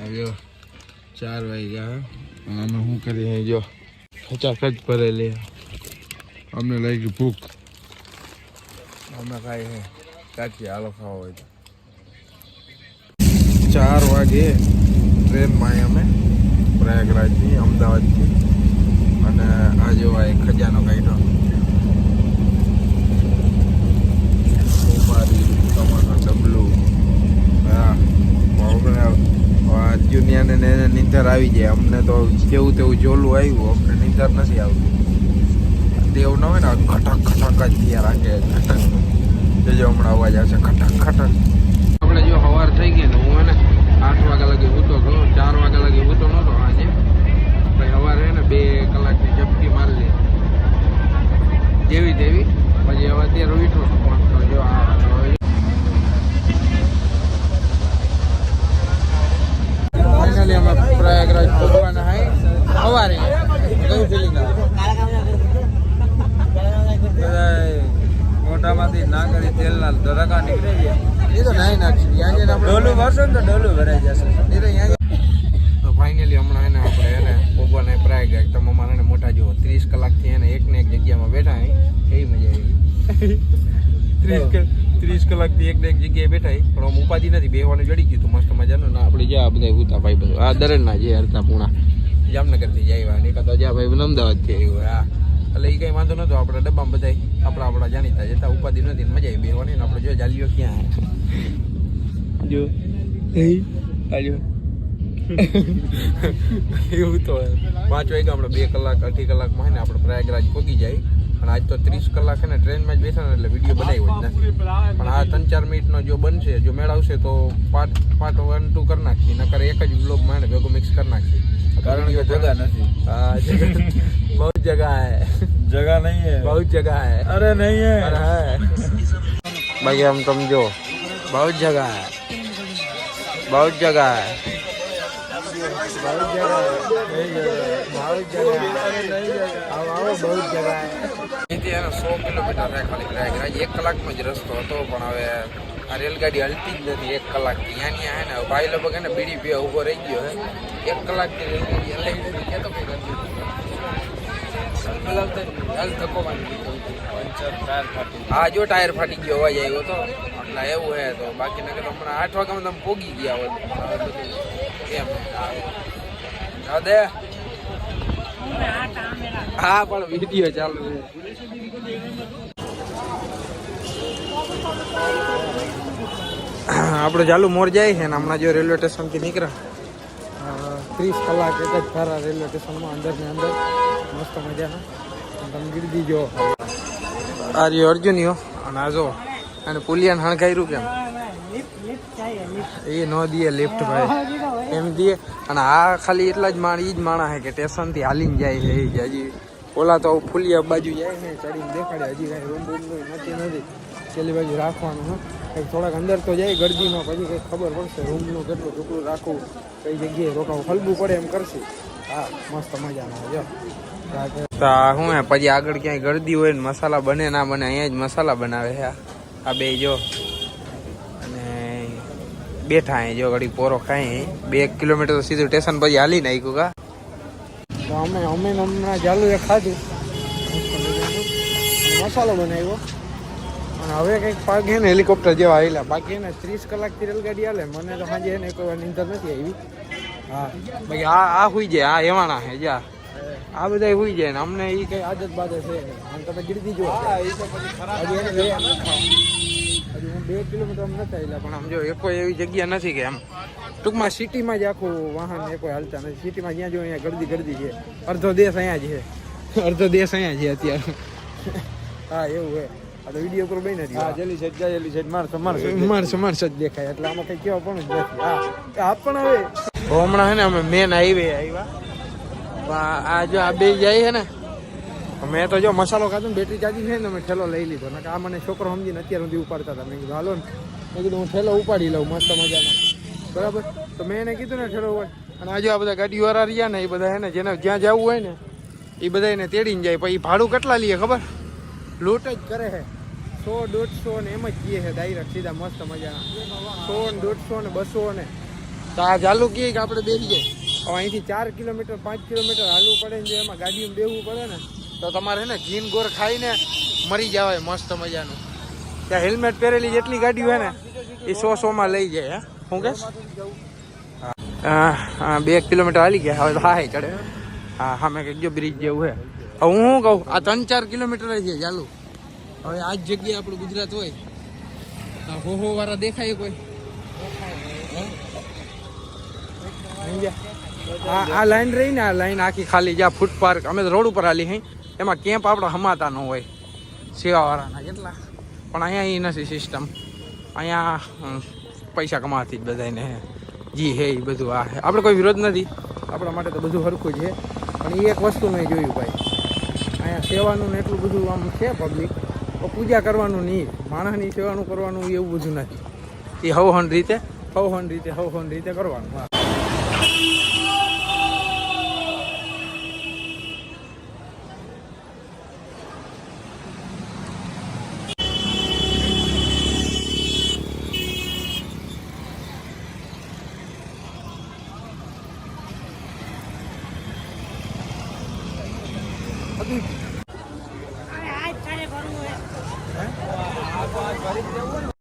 જો 4 વાગ્યા અને અમે શું કરીએ જો ખચાખચ ભરેલી અમને લાગી ભૂખ અમે ખાઈ કાચી હાલો ખાવા હોય તો 4 વાગે ટ્રેનમાં અમે પ્રયાગરાજની અમદાવાદથી અને આ જો આ ખજાનો કાઢ્યો ડબલું હા જુનિયાને નીંદર આવી જાય અમને તો જેવું તેવું જોલું આવ્યું અમને નીંદર નથી આવતું તેવું ન હોય ને ખટક ખટક જ થયા રાખે ખટક જો હમણાં અવાજ આવશે ખટક ખટક આપણે જો સવાર થઈ ગઈ ને હું એને 8 વાગ્યા લગી ઊતો હતો 4 વાગ્યા લગી ઊતો નહોતો આજે પછી સવારે ને 2 કલાકની ઝપકી મારી જેવી તેવી પછી હવે અત્યારે ઉઠો જો આ ફાઇનલી અમે પ્રયાગરાજ પહોંચવાના hay સવારે કયું ફિલિંગ આવે મોટામાંથી નાગરી તેલના ધરાકા નીકળે છે એ તો નાઈ નાખી યાજે ડોલું ભરશો ને તો ડોલું ભરાઈ જશે એ તો યાજે તો ફાઇનલી હમણાં એને આપણે એને પહોંચવાના પ્રયાગરાજ તો અમારે મોટા જો 30 કલાકથી એને એક ને એક જગ્યામાં બેઠા એવી મજા આવી 30 કલાકથી એક ને એક જગ્યાએ બેઠા પણ આમ ઉપાધિ નથી બેવાનું જડી ગયું હતું મસ્ત મજાનું ના આપણે જ્યાં બધા ઉતા ભાઈ બધું આ દરણના જે હરતા પૂણા જામનગરથી જાય નીકળતા જ્યાં ભાઈ અમદાવાદથી આવ્યું હા એટલે એ કંઈ વાંધો નહોતો આપણે ડબ્બામાં બધા આપણા જાણીતા જતા ઉપાધિ નથી મજા આવી બેવાની ને આપણે જો જાલીઓ ક્યાં જો આજો એવું તો 5 વાગ્યા આપણે 2 કલાક 2.5 કલાકમાં ને આપણે પ્રયાગરાજ પહોંચી જાય પણ આજ તો 30 કલાક છે ને ટ્રેનમાં જ બેસા ને એટલે વિડીયો બનાવ્યો જ નથી પણ આ 3-4 મિનિટનો જો બનશે જો મેળ આવશે તો પાર્ટ 1 2 કરી નાખી નકર એક જ વ્લોગમાં ને ભેગો મિક્સ કરી નાખી કારણ કે જગા નથી હા બહુ જગા હે જગા નહીં હે બહુ જગા હે અરે નહીં હે અરે હે બાકી આમ तुम जो बहुत जगह है बहुत जगह है बहुत जगह है बहुत जगह आओ बहुत जगह है 100 કિલોમીટર થાય ખાલી પ્રયાગરાજ 1 કલાકનો જ રસ્તો હતો પણ હવે આ રેલગાડી હલતી જ નથી 1 કલાકથી અહીંયા હે ને ભાઈ લગભગ ને બીડી પીવા ઊભો રહી ગયો હે 1 કલાકથી રેલગાડી હલાવી નથી કે તો કઈ નથી હાલ ધક્કો મારી હા જો ટાયર ફાટી ગયો અવાજ આવ્યો તો એટલે એવું હે તો બાકી નકર હમણાં 8 વાગ્યામાં તમે પોગી ગયા હોય કેમ હા દે હા પણ વિડીયો ચાલુ છે આપણે ચાલુ મોર જાય છે ને હમણાં જો રેલવે સ્ટેશનથી નીકળ્યા 30 કલાક એક જ ફરા રેલવે સ્ટેશનમાં અંદર ને અંદર મસ્ત મજાના તમે ગીરદી જો આ રહ્યો અર્જુનીઓ અને આ જો અને પુલિયાને હણગાયરું કેમ એ ન દે લિફ્ટ ભાઈ એમ દે અને આ ખાલી એટલા જ માણ ઈ જ માણા છે કે સ્ટેશનથી હાલીને જાય છે એ હજી ઓલા તો ફુલિયા બાજુ જાય ને ચડીને દેખાડે હજી કાંઈ રૂમ નથી પેલી બાજુ રાખવાનું હા કંઈક થોડાક અંદર તો જાય ગરદીમાં પછી કંઈક ખબર પડશે રૂમનું કેટલું ટુકડું રાખવું કઈ જગ્યાએ રોકાવું હલવું પડે એમ કરશે હા મસ્ત મજાના જો શું હે પછી આગળ ક્યાંય ગરદી હોય ને મસાલા બને ના બને અહીંયા જ મસાલા બનાવે છે આ બે જો અને બેઠા અહીં જો ઘડી પોરો ખાઈ 2 કિલોમીટર તો સીધું સ્ટેશન પછી હાલી નાખ્યું કા તો અમે હમણાં ચાલુ એ ખાધું મસાલો બનાવ્યો અને હવે કંઈક પાક છે ને હેલિકોપ્ટર જેવા આવેલા બાકી ને 30 કલાકથી રેલગાડી હાલે મને તો સાંજે ને કોઈ નીંદર નથી આવી હા બાકી આ હુઈ જાય આ એવાના હે જા આ બધા હુઈ જાય ને અમને એ કઈ આદત બાદત છે અને તમે ગીરદી જો હજી હું 2 કિલોમીટર નથી આવેલા પણ આમ જો કોઈ એવી જગ્યા નથી કે એમ ટૂંકમાં સિટીમાં જ આખું વાહન એ કોઈ હાલતા નથી સિટીમાં જ્યાં જો અહીંયા ગરદી છે અડધો દેશ અહીંયા જ છે અડધો દેશ અહીંયા છે અત્યારે હા એવું હે આ તો વિડીયો પર બની નથી હા જલ્દી સેટ જાય જલ્દી સેટ મારસ જ દેખાય એટલે આમાં કઈ કેવા પણ જ નથી હા પણ હવે હમણાં હે ને અમે મેન હાઈવે આવ્યા આ જો આ બે જાય છે ને મેં તો જો મસાલો ખાધો ને બેટરી ચાર્જિંગ છે ને મેં ઠેલો લઈ લીધો ને આ મને છોકરો સમજીને અત્યારે સુધી ઉપાડતા હતા મેં કીધું હાલો ને મેં કીધું હું ઠેલો ઉપાડી લઉં મસ્ત મજાનો બરાબર તો મેં એને કીધું ને ઠેલો હોય અને આજે આ બધા ગાડીવાળા રહ્યા ને એ બધા હે ને જેને જ્યાં જવું હોય ને એ બધા એને તેડીને જાય પછી ભાડું કેટલા લઈએ ખબર લૂંટ જ કરે છે 100 150 ને એમ જ જઈએ છે ડાયરેક્ટ સીધા મસ્ત મજાના 100 ને 150 ને 200 ને તો આ ચાલુ કે આપણે બેસી જાય. હવે અહીંથી 4 કિલોમીટર 5 કિલોમીટર હાલવું પડે ને, જો એમાં ગાડીમાં બેસવું પડે ને તો તમારે ને ઘીન ગોર ખાઈને મરી જવાય મસ્ત મજાનું. ત્યાં હેલ્મેટ પહેરેલી જેટલી ગાડીઓ હોય ને એ 100 લઈ જાય. હે શું કે હા 2 કિલોમીટર હાલી ગયા. હવે તો હા ચડે. હા હા મેં કહ્યું બ્રિજ જેવું હે. હવે હું શું કહું, આ 3-4 કિલોમીટર છે ચાલુ. હવે આ જ જગ્યાએ આપણું ગુજરાત હોય, હો વાળા દેખાય કોઈ? આ લાઈન રહી ને, આ લાઈન આખી ખાલી જ્યાં ફૂટ પાર્ક અમે રોડ ઉપર હાલી હઈ, એમાં કેમ્પ આપણે હમાતા ન હોય સેવાવાળાના કેટલા. પણ અહીંયા એ નથી સિસ્ટમ. અહીંયા પૈસા કમાતી જ બધાને જી હે એ બધું. આ આપણે કોઈ વિરોધ નથી, આપણા માટે તો બધું સરખું જ છે. પણ એ એક વસ્તુ મેં જોયું ભાઈ, અહીંયા સેવાનું ને એટલું બધું આમ છે પબ્લિક, તો પૂજા કરવાનું નહીં, માણસની સેવાનું કરવાનું એવું બધું નથી. એ હવહન રીતે કરવાનું. હા